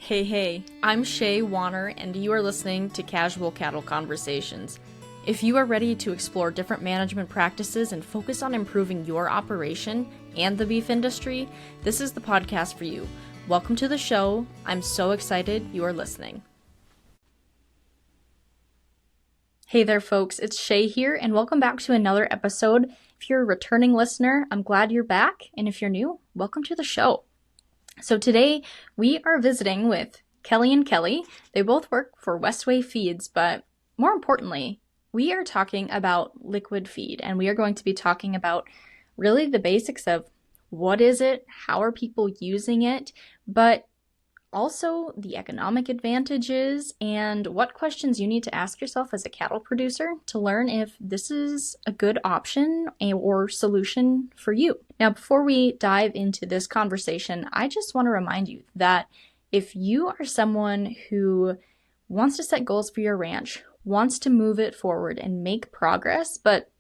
Hey, I'm Shay Warner, and you are listening to Casual Cattle Conversations. If you are ready to explore different management practices and focus on improving your operation and the beef industry, this is the podcast for you. Welcome to the show. I'm so excited you are listening. Hey there, folks. It's Shay here, and welcome back to another episode. If you're a returning listener, I'm glad you're back, and if you're new, welcome to the show. So today we are visiting with Kelley and Kelley. They both work for Westway Feeds, but more importantly, we are talking about liquid feed, and we are going to be talking about really the basics of what is it, how are people using it, but also the economic advantages and what questions you need to ask yourself as a cattle producer to learn if this is a good option or solution for you. Now, before we dive into this conversation, I just want to remind you that if you are someone who wants to set goals for your ranch, wants to move it forward and make progress, but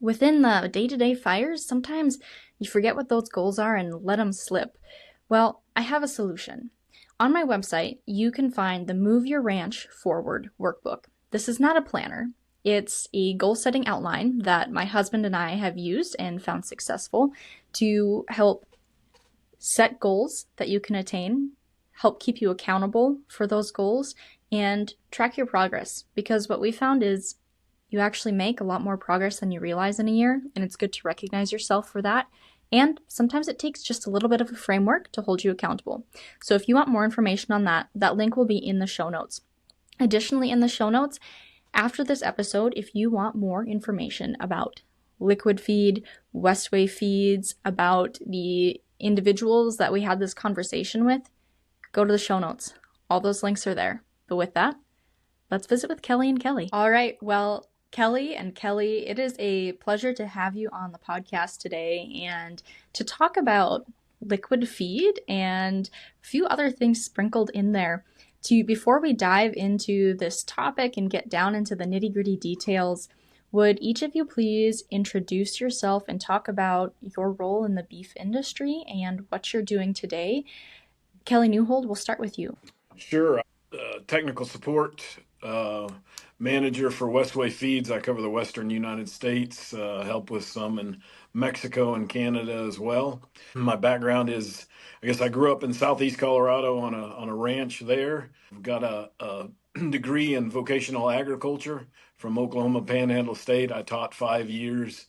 within the day-to-day fires, sometimes you forget what those goals are and let them slip. Well, I have a solution. On my website, you can find the Move Your Ranch Forward workbook. This is not a planner. It's a goal-setting outline that my husband and I have used and found successful to help set goals that you can attain, help keep you accountable for those goals, and track your progress. Because what we found is you actually make a lot more progress than you realize in a year, and it's good to recognize yourself for that. And sometimes it takes just a little bit of a framework to hold you accountable. So if you want more information on that, that link will be in the show notes. Additionally, in the show notes, after this episode, if you want more information about liquid feed, Westway feeds, about the individuals that we had this conversation with, go to the show notes. All those links are there. But with that, let's visit with Kelley and Kelley. All right, well, Kelley and Kelley, it is a pleasure to have you on the podcast today and to talk about liquid feed and a few other things sprinkled in there. Before we dive into this topic and get down into the nitty-gritty details, would each of you please introduce yourself and talk about your role in the beef industry and what you're doing today? Kelley Neuhold, we'll start with you. Sure. Technical support manager for Westway Feeds. I cover the Western United States, help with some in Mexico and Canada as well. My background is, I guess I grew up in Southeast Colorado on a ranch there. I've got a degree in vocational agriculture from Oklahoma Panhandle State. I taught 5 years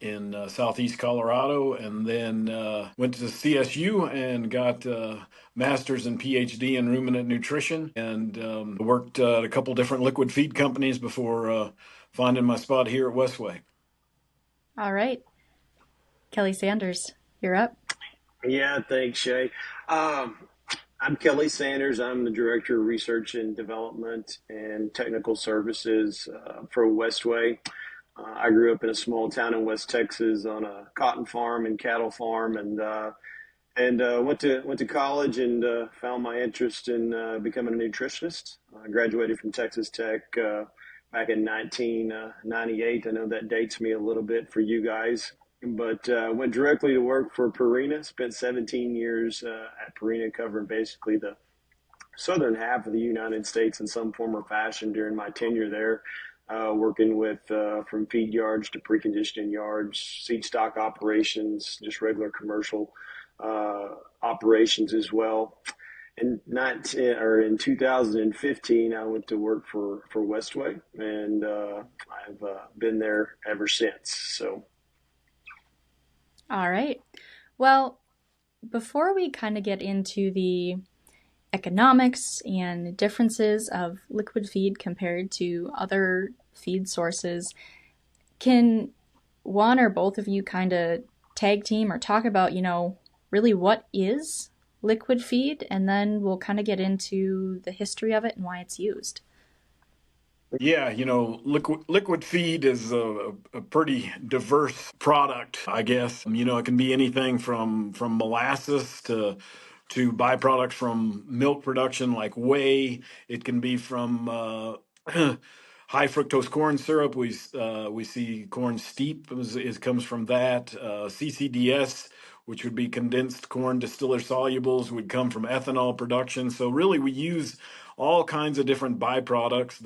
in Southeast Colorado, and then went to CSU and got master's and PhD in ruminant nutrition, and worked at a couple different liquid feed companies before finding my spot here at Westway. All right. Kelley Sanders, you're up. Yeah, thanks, Shay. I'm Kelley Sanders. I'm the Director of Research and Development and Technical Services for Westway. I grew up in a small town in West Texas on a cotton farm and cattle farm, and went to college and found my interest in becoming a nutritionist. I graduated from Texas Tech back in 1998. I know that dates me a little bit for you guys, but went directly to work for Purina. Spent 17 years at Purina, covering basically the southern half of the United States in some form or fashion during my tenure there. Working with from feed yards to preconditioning yards, seed stock operations, just regular commercial operations as well. And in 2015, I went to work for Westway, and I've been there ever since. So, all right. Well, before we kind of get into the economics and differences of liquid feed compared to other feed sources, can one or both of you kind of tag team or talk about, really what is liquid feed, and then we'll kind of get into the history of it and why it's used. Yeah, liquid feed is a pretty diverse product, I guess. It can be anything from molasses to byproducts from milk production like whey. It can be from high fructose corn syrup. We see corn steep comes from that. CCDS, which would be condensed corn distiller solubles, would come from ethanol production. So really, we use all kinds of different byproducts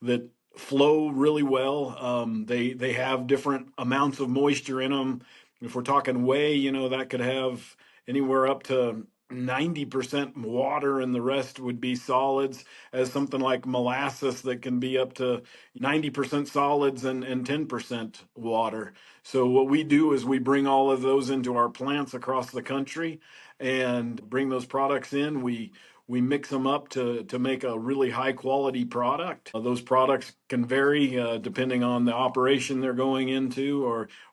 that flow really well. They have different amounts of moisture in them. If we're talking whey, that could have anywhere up to 90% water and the rest would be solids, as something like molasses that can be up to 90% solids and 10% water. So what we do is we bring all of those into our plants across the country and bring those products in. We mix them up to make a really high quality product. Those products can vary depending on the operation they're going into,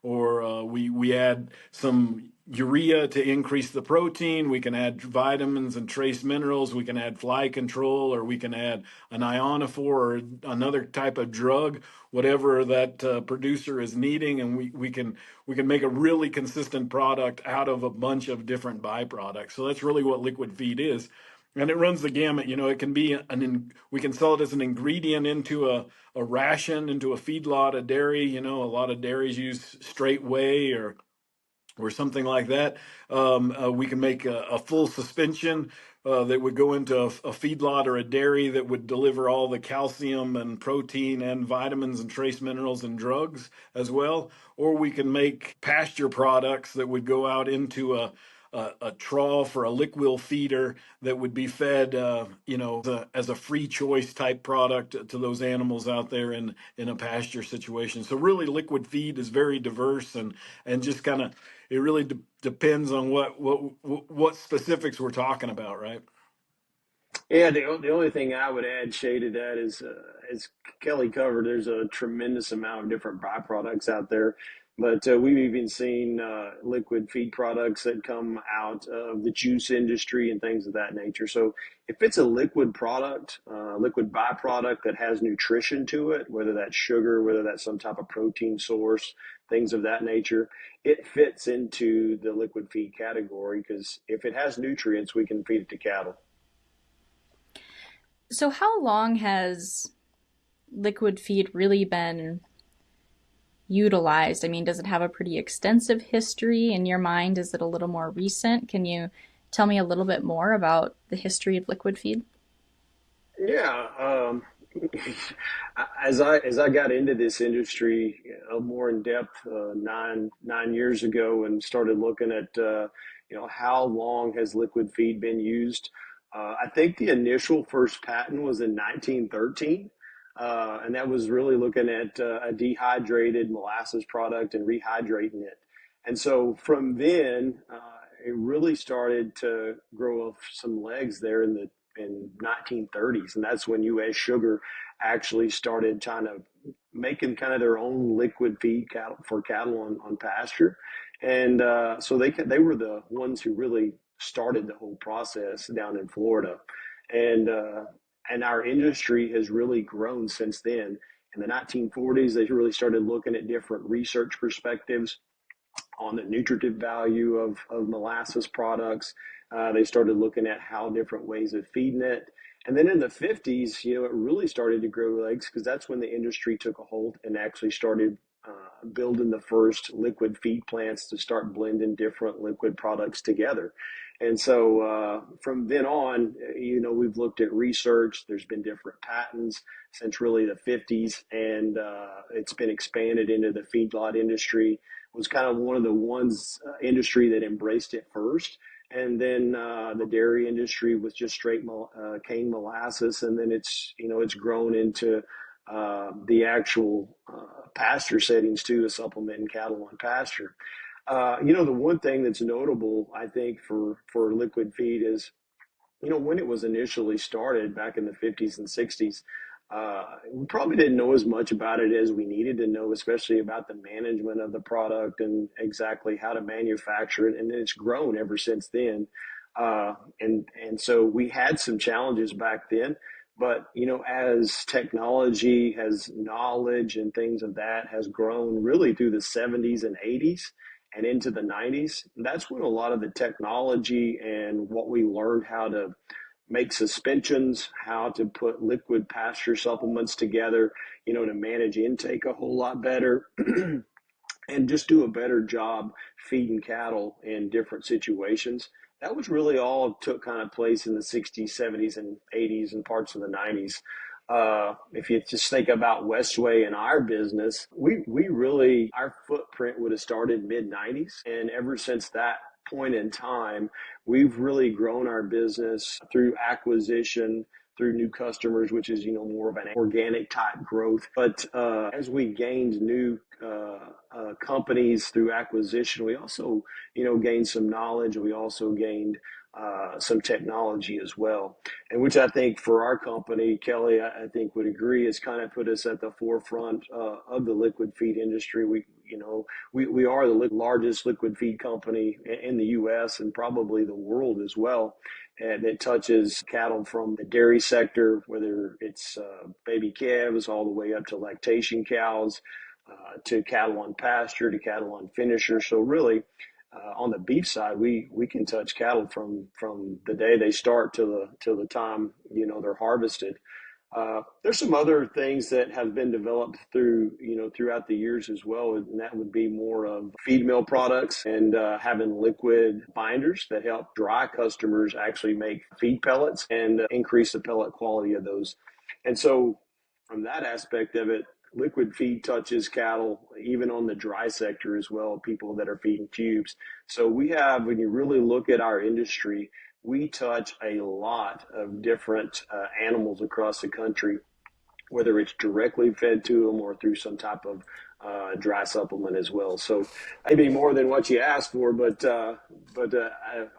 or we add some urea to increase the protein. We can add vitamins and trace minerals. We can add fly control, or we can add an ionophore or another type of drug, whatever that producer is needing, and we can make a really consistent product out of a bunch of different byproducts. So that's really what liquid feed is. And it runs the gamut. It can be we can sell it as an ingredient into a ration, into a feedlot, a dairy. A lot of dairies use straight whey or something like that. We can make a full suspension that would go into a feedlot or a dairy that would deliver all the calcium and protein and vitamins and trace minerals and drugs as well. Or we can make pasture products that would go out into a trough or a liquid feeder that would be fed, as a free choice type product to those animals out there in a pasture situation. So really, liquid feed is very diverse and just kind of it really depends on what specifics we're talking about, right? Yeah, the only thing I would add, Shay, to that is, as Kelley covered, there's a tremendous amount of different byproducts out there. But we've even seen liquid feed products that come out of the juice industry and things of that nature. So if it's a liquid product, liquid byproduct that has nutrition to it, whether that's sugar, whether that's some type of protein source, things of that nature, it fits into the liquid feed category, because if it has nutrients, we can feed it to cattle. So, how long has liquid feed really been utilized? I mean, does it have a pretty extensive history in your mind? Is it a little more recent? Can you tell me a little bit more about the history of liquid feed? Yeah, as I got into this industry more in depth nine years ago, and started looking at how long has liquid feed been used. I think the initial first patent was in 1913, and that was really looking at a dehydrated molasses product and rehydrating it. And so from then, it really started to grow some legs there in 1930s, and that's when U.S. Sugar actually started trying to making kind of their own liquid feed cattle on pasture, and so they were the ones who really started the whole process down in Florida, and our industry has really grown since then. In the 1940s, they really started looking at different research perspectives on the nutritive value of molasses products. They started looking at how different ways of feeding it. And then in the 50s, it really started to grow legs, because that's when the industry took a hold and actually started building the first liquid feed plants to start blending different liquid products together. And so from then on, we've looked at research. There's been different patents since really the 50s, and it's been expanded into the feedlot industry. Was kind of one of the ones industry that embraced it first, and then the dairy industry was just straight cane molasses, and then it's grown into the actual pasture settings too, to supplementing cattle on pasture. The one thing that's notable, I think, for liquid feed is, when it was initially started back in the 50s and 60s, we probably didn't know as much about it as we needed to know, especially about the management of the product and exactly how to manufacture it. And then it's grown ever since then. And so we had some challenges back then, but, as technology has knowledge and things of that has grown really through the 70s and 80s and into the 90s, that's when a lot of the technology and what we learned how to make suspensions, how to put liquid pasture supplements together, to manage intake a whole lot better. and just do a better job feeding cattle in different situations. That was really all took kind of place in the 60s, 70s, and 80s and parts of the 90s. If you just think about Westway and our business, we really, our footprint would have started mid 90s. And ever since that point in time, we've really grown our business through acquisition, through new customers, which is, more of an organic type growth. But as we gained new companies through acquisition, we also, gained some knowledge, and we also gained some technology as well. And which I think for our company, Kelley, I think would agree, has kind of put us at the forefront of the liquid feed industry. We are the largest liquid feed company in the U.S. and probably the world as well. And it touches cattle from the dairy sector, whether it's baby calves all the way up to lactation cows, to cattle on pasture, to cattle on finisher. So really, on the beef side, we can touch cattle from the day they start till the time they're harvested. There's some other things that have been developed throughout the years as well, and that would be more of feed mill products and having liquid binders that help dry customers actually make feed pellets and increase the pellet quality of those. And so, from that aspect of it, liquid feed touches cattle even on the dry sector as well, people that are feeding cubes. So we have, when you really look at our industry, we touch a lot of different animals across the country, whether it's directly fed to them or through some type of dry supplement as well. So maybe more than what you asked for, but I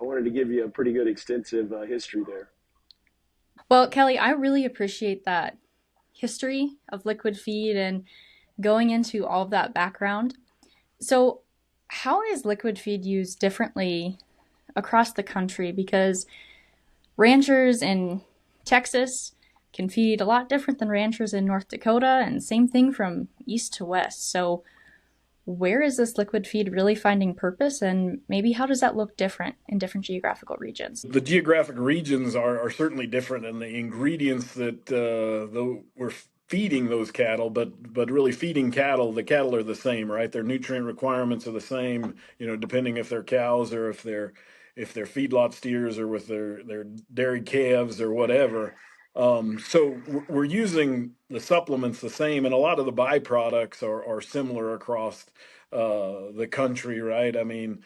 wanted to give you a pretty good extensive history there. Well, Kelley, I really appreciate that history of liquid feed and going into all of that background. So, how is liquid feed used differently across the country? Because ranchers in Texas can feed a lot different than ranchers in North Dakota, and same thing from east to west. So, where is this liquid feed really finding purpose, and maybe how does that look different in different geographical regions? The geographic regions are certainly different, and the ingredients that we're feeding those cattle, but really feeding cattle, the cattle are the same, right? Their nutrient requirements are the same, depending if they're cows or if they're feedlot steers or with their dairy calves or whatever. So we're using the supplements the same, and a lot of the byproducts are similar across the country, right? I mean,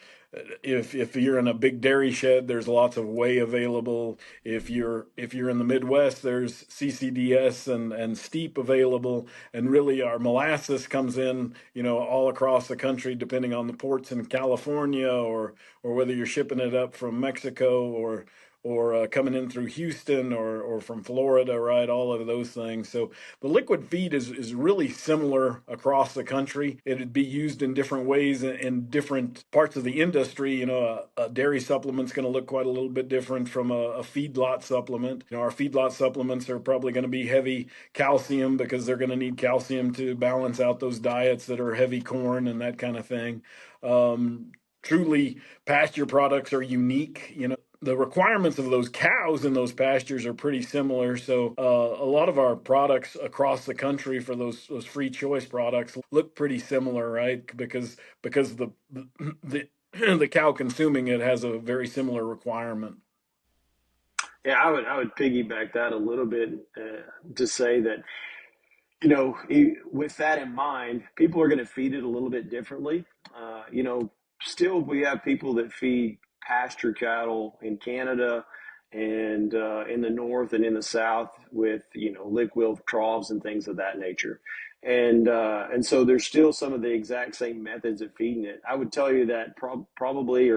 if you're in a big dairy shed, there's lots of whey available. If you're in the Midwest, there's CCDS and steep available, and really our molasses comes in, all across the country, depending on the ports in California or whether you're shipping it up from Mexico or coming in through Houston or from Florida, right? All of those things. So the liquid feed is really similar across the country. It'd be used in different ways in different parts of the industry. A dairy supplement's going to look quite a little bit different from a feedlot supplement. Our feedlot supplements are probably going to be heavy calcium because they're going to need calcium to balance out those diets that are heavy corn and that kind of thing. Truly, pasture products are unique. The requirements of those cows in those pastures are pretty similar. So a lot of our products across the country for those free choice products look pretty similar, right? Because the the cow consuming it has a very similar requirement. Yeah, I would piggyback that a little bit to say that with that in mind, people are going to feed it a little bit differently. Still, we have people that feed pasture cattle in Canada and in the north and in the south with liquid troughs and things of that nature. And so there's still some of the exact same methods of feeding it. I would tell you that probably,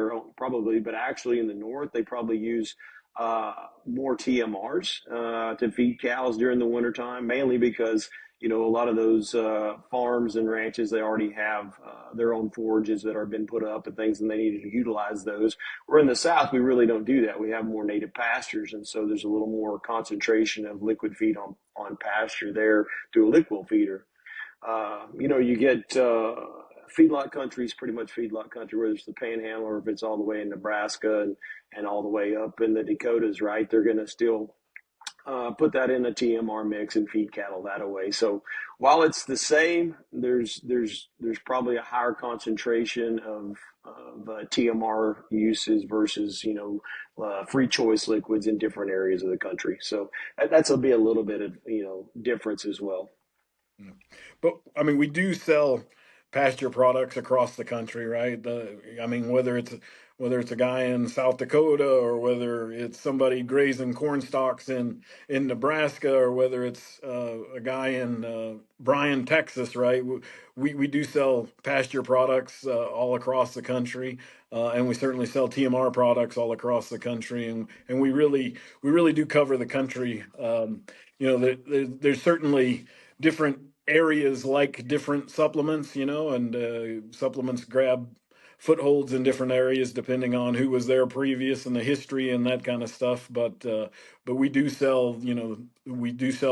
but actually in the north they probably use more TMRs to feed cows during the wintertime, mainly because a lot of those farms and ranches, they already have their own forages that are been put up and things, and they need to utilize those. Where in the South, we really don't do that. We have more native pastures, and so there's a little more concentration of liquid feed on pasture there through a liquid feeder. You get feedlot country is pretty much feedlot country, whether it's the Panhandle or if it's all the way in Nebraska and all the way up in the Dakotas, right? They're going to still put that in a TMR mix and feed cattle that way. So while it's the same, there's probably a higher concentration of TMR uses versus free choice liquids in different areas of the country. So that'll be a little bit of difference as well. Yeah. But I mean, we do sell pasture products across the country, right? I mean, whether it's a guy in South Dakota or whether it's somebody grazing corn stalks in Nebraska or whether it's a guy in Bryan, Texas, right? We do sell pasture products all across the country, and we certainly sell TMR products all across the country, and we really do cover the country. There's certainly different areas like different supplements, and supplements grab footholds in different areas depending on who was there previous and the history and that kind of stuff. But we do sell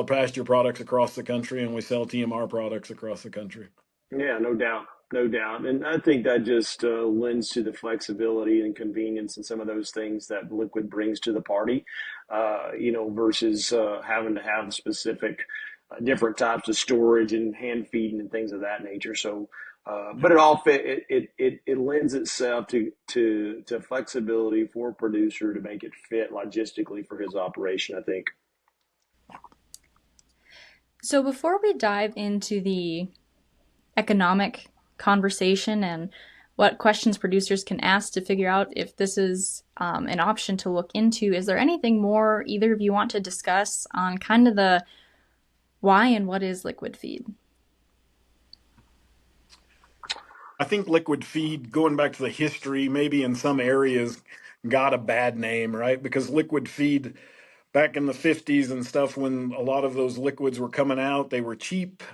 pasture products across the country, and we sell TMR products across the country. Yeah, no doubt, no doubt, and I think that just lends to the flexibility and convenience and some of those things that liquid brings to the party, versus having to have specific different types of storage and hand feeding and things of that nature. So, but Yep. it all fit. It lends itself to flexibility for a producer to make it fit logistically for his operation, I think. So before we dive into the economic conversation and what questions producers can ask to figure out if this is an option to look into, is there anything more either of you want to discuss on kind of the why and what is liquid feed? I think liquid feed, going back to the history, maybe in some areas got a bad name, right? Because liquid feed back in the 50s and stuff, when a lot of those liquids were coming out, they were cheap.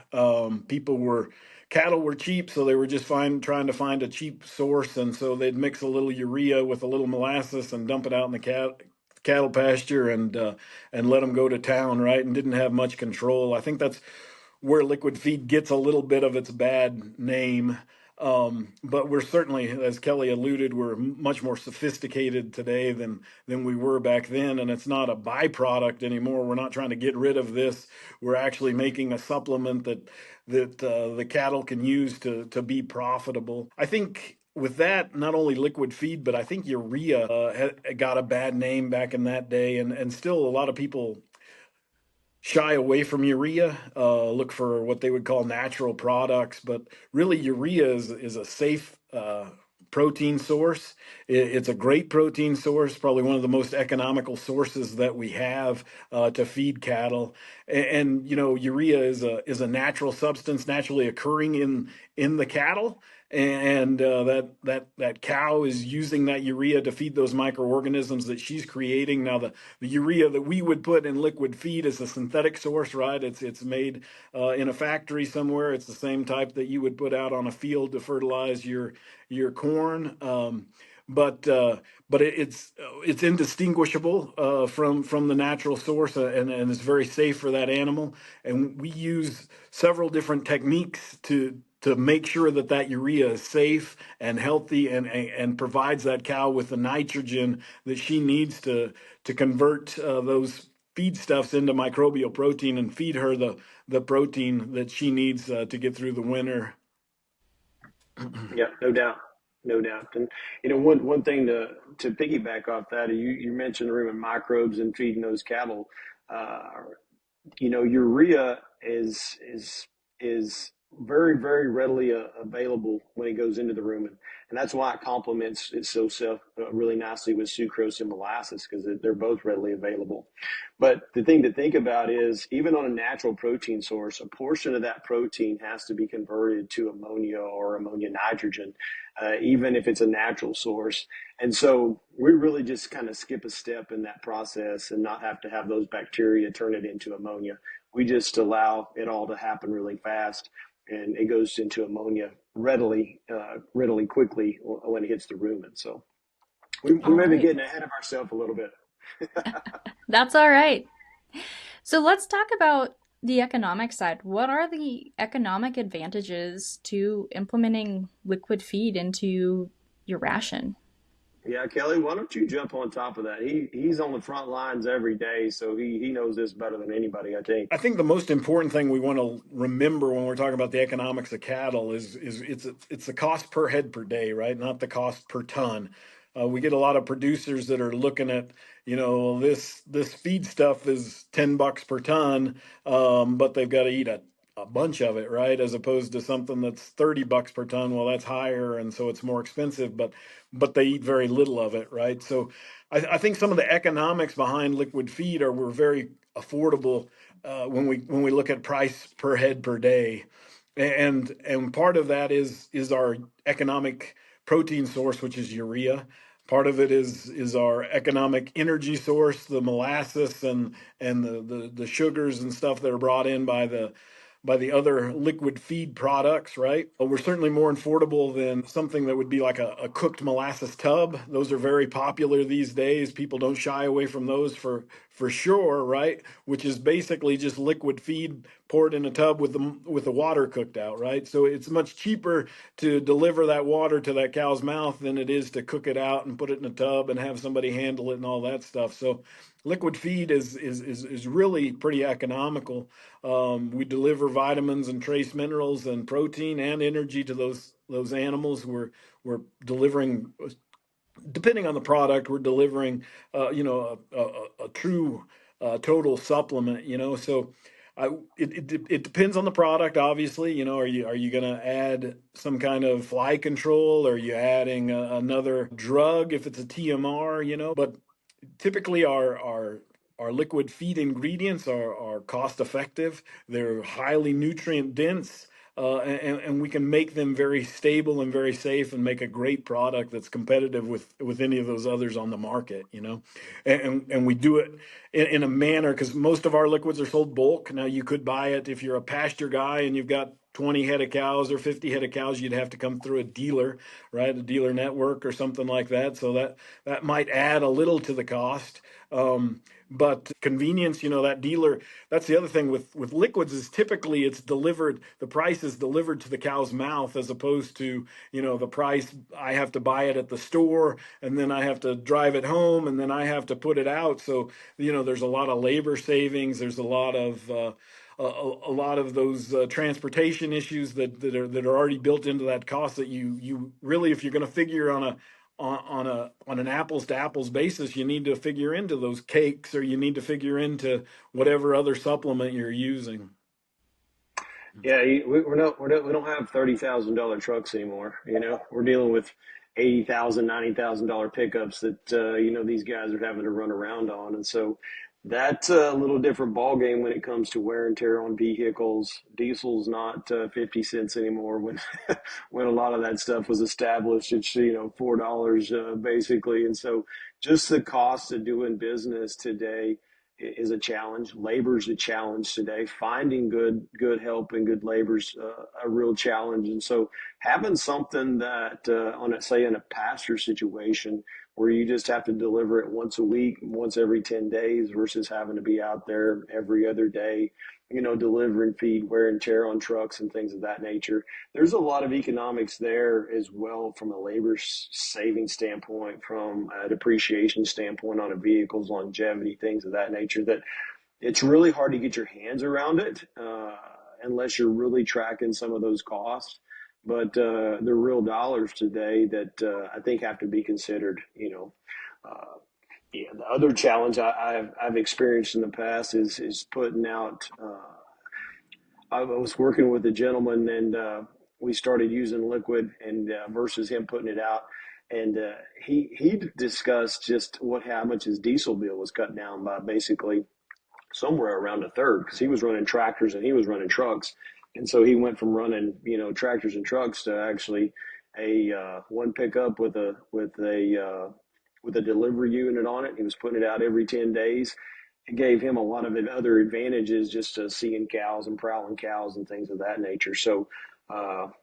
Cattle were cheap, so they were just trying to find a cheap source. And so they'd mix a little urea with a little molasses and dump it out in the cattle pasture and let them go to town, right? And didn't have much control. I think that's where liquid feed gets a little bit of its bad name. But we're certainly, as Kelley alluded, we're much more sophisticated today than we were back then, and it's not a byproduct anymore. We're not trying to get rid of this. We're actually making a supplement that the cattle can use to be profitable. I think with that, not only liquid feed, but I think urea got a bad name back in that day, and still a lot of people shy away from urea, look for what they would call natural products. But really, urea is a safe protein source. It's a great protein source, probably one of the most economical sources that we have to feed cattle. And urea is a natural substance naturally occurring in the cattle. And that cow is using that urea to feed those microorganisms that she's creating. Now, the urea that we would put in liquid feed is a synthetic source, right? It's made in a factory somewhere. It's the same type that you would put out on a field to fertilize your corn. But it's indistinguishable from the natural source, and it's very safe for that animal. And we use several different techniques to make sure that urea is safe and healthy and provides that cow with the nitrogen that she needs to convert those feedstuffs into microbial protein and feed her the protein that she needs to get through the winter. Yeah, no doubt, no doubt. And one thing to piggyback off that, you mentioned the room of microbes and feeding those cattle. Uh, urea is very very readily available when it goes into the rumen, and that's why it complements itself really nicely with sucrose and molasses because they're both readily available. But the thing to think about is even on a natural protein source, a portion of that protein has to be converted to ammonia or ammonia nitrogen, even if it's a natural source. And so we really just kind of skip a step in that process and not have to have those bacteria turn it into ammonia. We just allow it all to happen really fast, and it goes into ammonia readily quickly when it hits the rumen. So we All may be right. getting ahead of ourselves a little bit. That's all right. So let's talk about the economic side. What are the economic advantages to implementing liquid feed into your ration? Yeah, Kelley, why don't you jump on top of that? He's on the front lines every day, so he knows this better than anybody, I think. I think the most important thing we want to remember when we're talking about the economics of cattle is it's the cost per head per day, right? Not the cost per ton. We get a lot of producers that are looking at, this feed stuff is $10 per ton, but they've got to eat a bunch of it, right? As opposed to something that's $30 per ton. Well, that's higher, and so it's more expensive, but they eat very little of it, right? So I think some of the economics behind liquid feed were very affordable when we look at price per head per day, and part of that is our economic protein source, which is urea. Part of it is our economic energy source, the molasses and the sugars and stuff that are brought in by the other liquid feed products, right? We're certainly more affordable than something that would be like a cooked molasses tub. Those are very popular these days. People don't shy away from those for sure, right? Which is basically just liquid feed poured in a tub with the water cooked out, right? So it's much cheaper to deliver that water to that cow's mouth than it is to cook it out and put it in a tub and have somebody handle it and all that stuff. So liquid feed is really pretty economical. We deliver vitamins and trace minerals and protein and energy to those animals. We're delivering, depending on the product, we're delivering, a true total supplement. So. It depends on the product, obviously. Are you going to add some kind of fly control? Are you adding another drug if it's a TMR? But typically our liquid feed ingredients are cost effective. They're highly nutrient dense, and we can make them very stable and very safe and make a great product that's competitive with any of those others on the market. And we do it in a manner, because most of our liquids are sold bulk. Now, you could buy it if you're a pasture guy and you've got 20 head of cows or 50 head of cows. You'd have to come through a dealer, right? A dealer network or something like that. So that might add a little to the cost. But convenience, that dealer, that's the other thing with liquids, is typically the price is delivered to the cow's mouth, as opposed to, the price I have to buy it at the store, and then I have to drive it home, and then I have to put it out. So, there's a lot of labor savings. There's a lot of those transportation issues that are already built into that cost, that you really, if you're going to figure on an apples to apples basis, you need to figure into those cakes, or you need to figure into whatever other supplement you're using. Yeah, we don't have $30,000 trucks anymore. We're dealing with $80,000, $90,000 pickups that these guys are having to run around on, and so that's a little different ball game when it comes to wear and tear on vehicles. Diesel's not 50 cents anymore when when a lot of that stuff was established. It's $4 basically, and so just the cost of doing business today is a challenge. Labor's a challenge today. Finding good help and good labor's a real challenge. And so having something that say in a pasture situation where you just have to deliver it once a week, once every 10 days, versus having to be out there every other day, delivering feed, wear and tear on trucks and things of that nature. There's a lot of economics there as well, from a labor saving standpoint, from a depreciation standpoint on a vehicle's longevity, things of that nature, that it's really hard to get your hands around it unless you're really tracking some of those costs. But they're real dollars today that I think have to be considered. Yeah, the other challenge I've experienced in the past is putting out. I was working with a gentleman, and we started using liquid, and versus him putting it out, and he discussed just how much his diesel bill was cut down by, basically somewhere around a third, because he was running tractors and he was running trucks, and so he went from running tractors and trucks to actually a one pickup with a delivery unit on it. He was putting it out every 10 days. It gave him a lot of other advantages, just seeing cows and prowling cows and things of that nature. So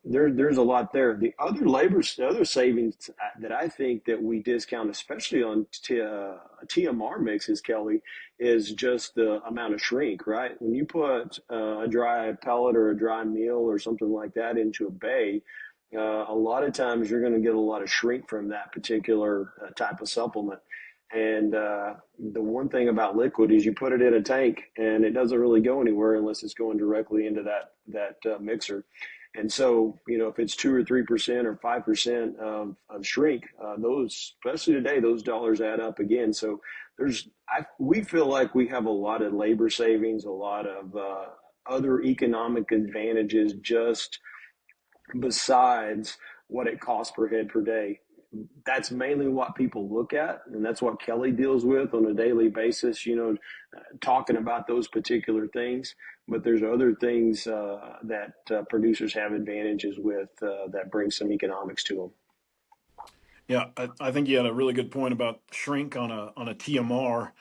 there's a lot there. The other savings that I think that we discount, especially on TMR mixes, Kelley, is just the amount of shrink, right? When you put a dry pellet or a dry meal or something like that into a bay, a lot of times you're going to get a lot of shrink from that particular type of supplement. And the one thing about liquid is you put it in a tank and it doesn't really go anywhere unless it's going directly into that mixer. And so, if it's 2 or 3% or 5% of shrink, those, especially today, those dollars add up again. So we feel like we have a lot of labor savings, a lot of other economic advantages just besides what it costs per head per day. That's mainly what people look at, and that's what Kelley deals with on a daily basis, talking about those particular things. But there's other things that producers have advantages with that bring some economics to them. Yeah, I think you had a really good point about shrink on a TMR.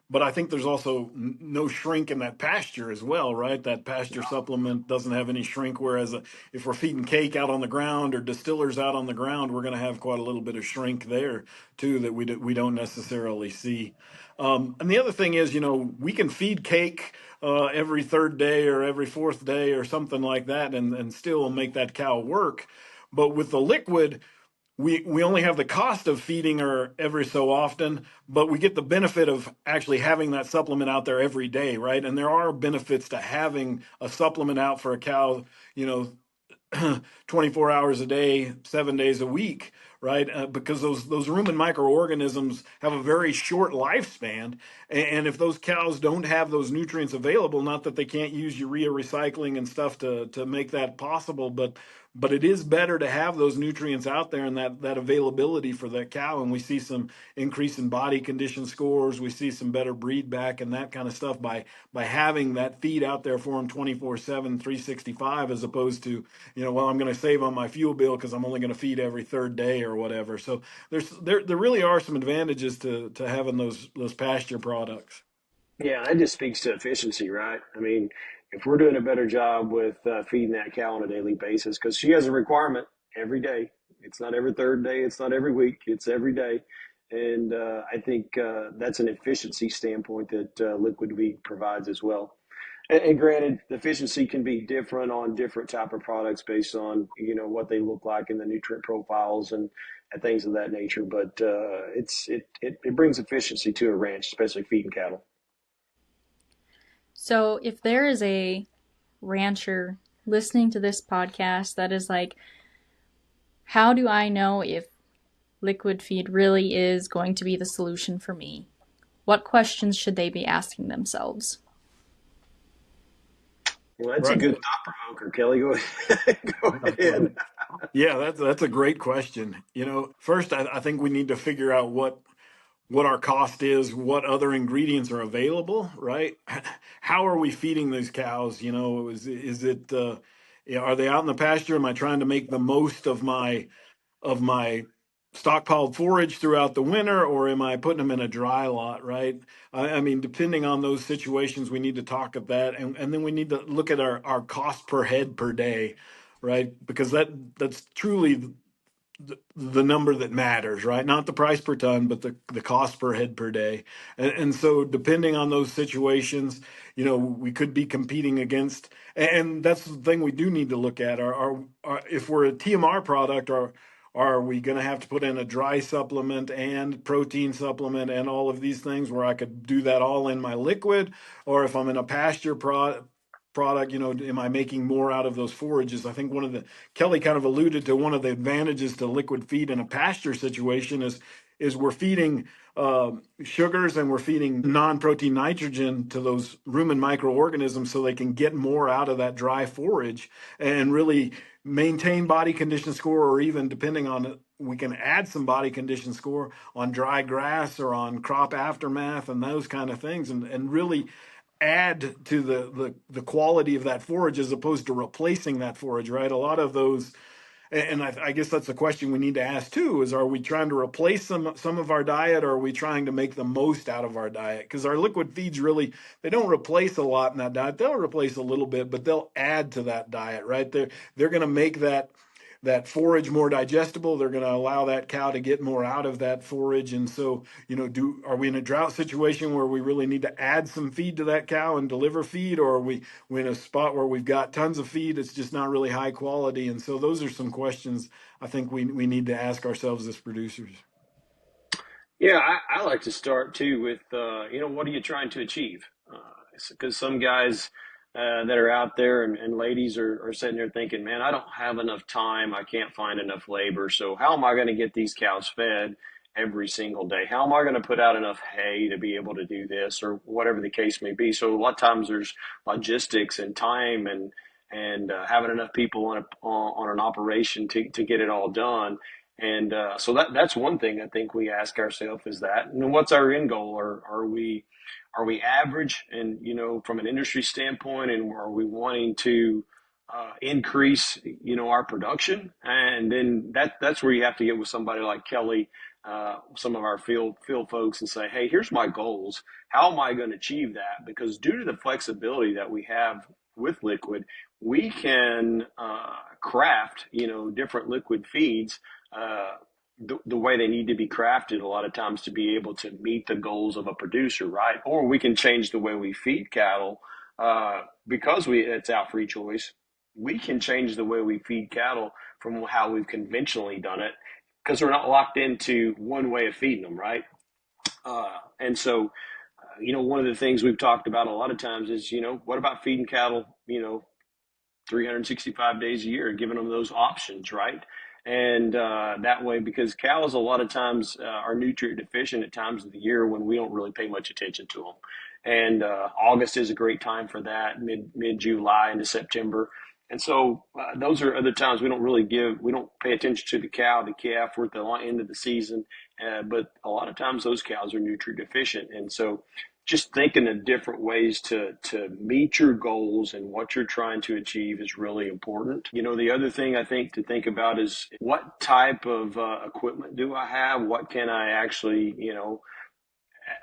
But I think there's also no shrink in that pasture as well, right? That pasture supplement doesn't have any shrink, whereas if we're feeding cake out on the ground or distillers out on the ground, we're going to have quite a little bit of shrink there too that we don't necessarily see. And the other thing is, we can feed cake every third day or every fourth day or something like that, and still make that cow work. But with the liquid, we only have the cost of feeding her every so often, but we get the benefit of actually having that supplement out there every day, right? And there are benefits to having a supplement out for a cow, 24 hours a day, 7 days a week, right? Because those rumen microorganisms have a very short lifespan, and if those cows don't have those nutrients available, not that they can't use urea recycling and stuff to make that possible, but it is better to have those nutrients out there and that availability for that cow. And we see some increase in body condition scores. We see some better breed back and that kind of stuff by having that feed out there for them 24/7, 365, as opposed to, well, I'm going to save on my fuel bill because I'm only going to feed every third day or whatever. So there really are some advantages to having those pasture products. Yeah, that just speaks to efficiency, right? I mean, if we're doing a better job with feeding that cow on a daily basis, because she has a requirement every day. It's not every third day, it's not every week, it's every day. And I think that's an efficiency standpoint that liquid feed provides as well. And granted, the efficiency can be different on different type of products based on what they look like in the nutrient profiles and things of that nature. But it brings efficiency to a ranch, especially feeding cattle. So if there is a rancher listening to this podcast that is like, how do I know if liquid feed really is going to be the solution for me? What questions should they be asking themselves? Well, that's a Right. good thought provoker, Kelley. Go ahead. Go ahead. Yeah, that's a great question. First, I think we need to figure out what our cost is, what other ingredients are available, right? How are we feeding these cows? Is it are they out in the pasture? Am I trying to make the most of my stockpiled forage throughout the winter, or am I putting them in a dry lot, right? I mean, depending on those situations, we need to talk at that, and then we need to look at our cost per head per day, right? Because that's truly the number that matters, right? Not the price per ton, but the cost per head per day. And so depending on those situations, we could be competing against, and that's the thing we do need to look at. Are if we're a TMR product, are we going to have to put in a dry supplement and protein supplement and all of these things where I could do that all in my liquid? Or if I'm in a pasture product, am I making more out of those forages? I think Kelley kind of alluded to one of the advantages to liquid feed in a pasture situation is we're feeding sugars and we're feeding non-protein nitrogen to those rumen microorganisms so they can get more out of that dry forage and really maintain body condition score, or even depending on it, we can add some body condition score on dry grass or on crop aftermath and those kind of things, and really add to the quality of that forage as opposed to replacing that forage, right? A lot of those, and I guess that's the question we need to ask too, is are we trying to replace some of our diet, or are we trying to make the most out of our diet? Because our liquid feeds really, they don't replace a lot in that diet. They'll replace a little bit, but they'll add to that diet, right? They're going to make that forage more digestible. They're going to allow that cow to get more out of that forage. And so, are we in a drought situation where we really need to add some feed to that cow and deliver feed, or are we in a spot where we've got tons of feed, it's just not really high quality? And so those are some questions I think we need to ask ourselves as producers. Yeah, I like to start too with, what are you trying to achieve? Because some guys that are out there and ladies are sitting there thinking, man, I don't have enough time. I can't find enough labor. So how am I going to get these cows fed every single day? How am I going to put out enough hay to be able to do this or whatever the case may be? So a lot of times there's logistics and time and having enough people on an operation to get it all done. And so that's one thing I think we ask ourselves is that, and what's our end goal? Are we average, and from an industry standpoint, and are we wanting to increase our production? And then that's where you have to get with somebody like Kelley, some of our field folks, and say, hey, here's my goals. How am I going to achieve that? Because due to the flexibility that we have with liquid, we can craft different liquid feeds the way they need to be crafted a lot of times to be able to meet the goals of a producer, right? Or we can change the way we feed cattle because it's our free choice. We can change the way we feed cattle from how we've conventionally done it because we're not locked into one way of feeding them, right? And so, one of the things we've talked about a lot of times is, what about feeding cattle, 365 days a year, giving them those options, right? And that way, because cows a lot of times are nutrient deficient at times of the year when we don't really pay much attention to them. And August is a great time for that, mid July into September. And so those are other times we don't pay attention to the cow, the calf. We're at the end of the season, but a lot of times those cows are nutrient deficient. And so just thinking of different ways to meet your goals and what you're trying to achieve is really important. The other thing I think to think about is what type of equipment do I have? What can I actually,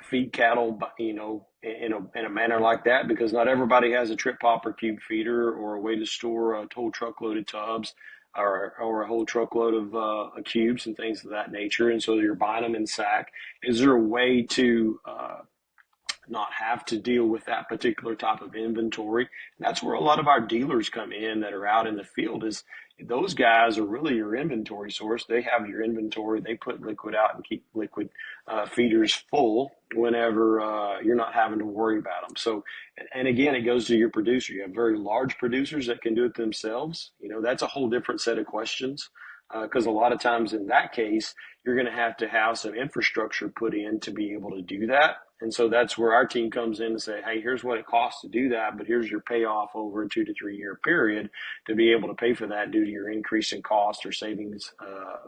feed cattle, in a manner like that? Because not everybody has a trip popper cube feeder or a way to store a whole truckload of tubs or a whole truckload of cubes and things of that nature. And so you're buying them in sack. Is there a way to not have to deal with that particular type of inventory? And that's where a lot of our dealers come in that are out in the field. Is those guys are really your inventory source. They have your inventory. They put liquid out and keep liquid feeders full whenever you're not having to worry about them. So, and again, it goes to your producer. You have very large producers that can do it themselves. That's a whole different set of questions. Because a lot of times in that case, you're going to have some infrastructure put in to be able to do that. And so that's where our team comes in and say, hey, here's what it costs to do that, but here's your payoff over a 2 to 3 year period to be able to pay for that due to your increase in cost or savings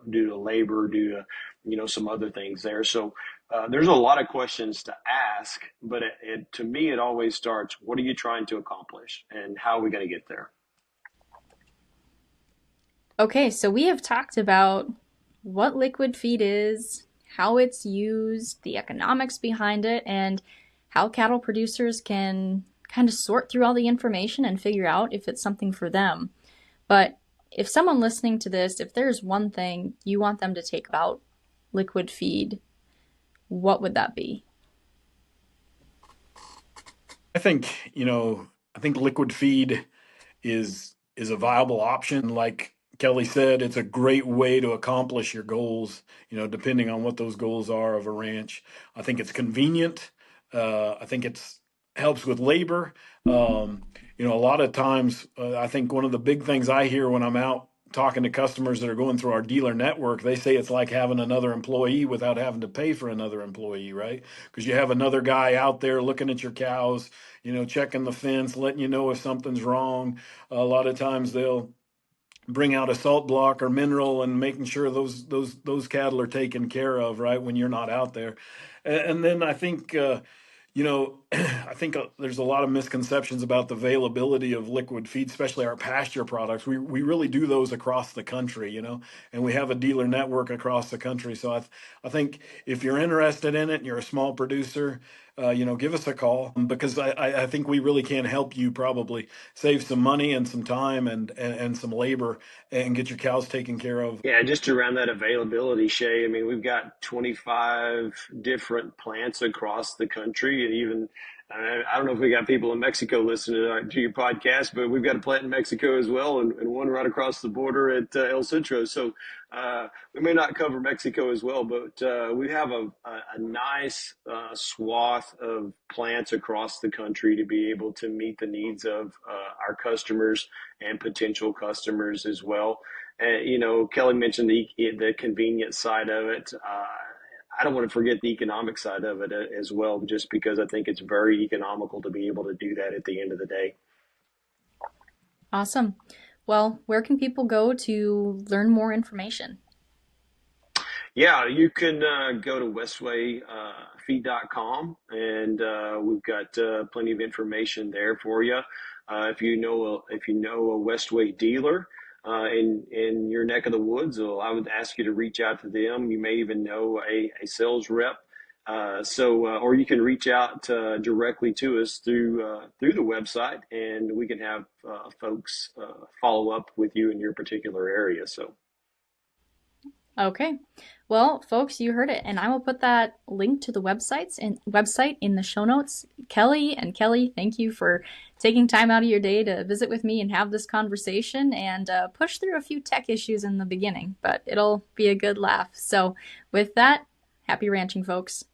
due to labor, due to some other things there. So there's a lot of questions to ask, but to me, it always starts, what are you trying to accomplish and how are we going to get there? Okay, so we have talked about what liquid feed is, how it's used, the economics behind it, and how cattle producers can kind of sort through all the information and figure out if it's something for them. But if someone listening to this, if there's one thing you want them to take about liquid feed, what would that be? I think liquid feed is a viable option. Like Kelley said, it's a great way to accomplish your goals, depending on what those goals are of a ranch. I think it's convenient. I think it's helps with labor. A lot of times, I think one of the big things I hear when I'm out talking to customers that are going through our dealer network, they say it's like having another employee without having to pay for another employee, right? Because you have another guy out there looking at your cows, checking the fence, letting you know if something's wrong. A lot of times they'll bring out a salt block or mineral and making sure those cattle are taken care of, right, when you're not out there. And then I think I think there's a lot of misconceptions about the availability of liquid feed, especially our pasture products. We really do those across the country, and we have a dealer network across the country. So I think if you're interested in it and you're a small producer, give us a call, because I think we really can help you probably save some money and some time and some labor and get your cows taken care of. Yeah, just around that availability, Shay. I mean, we've got 25 different plants across the country, and even I don't know if we got people in Mexico listening to your podcast, but we've got a plant in Mexico as well, and one right across the border at El Centro. So we may not cover Mexico as well, but we have a nice swath of plants across the country to be able to meet the needs of our customers and potential customers as well. Kelley mentioned the convenience side of it. I don't want to forget the economic side of it as well, just because I think it's very economical to be able to do that at the end of the day. Awesome. Well, where can people go to learn more information? Yeah, you can go to westwayfeed.com, and we've got plenty of information there for you. If you know a Westway dealer in your neck of the woods, well, I would ask you to reach out to them. You may even know a sales rep. Or you can reach out directly to us through the website, and we can have folks follow up with you in your particular area. So. Okay. Well, folks, you heard it, and I will put that link to the website in the show notes. Kelley and Kelley, thank you for taking time out of your day to visit with me and have this conversation and push through a few tech issues in the beginning, but it'll be a good laugh. So with that, happy ranching, folks.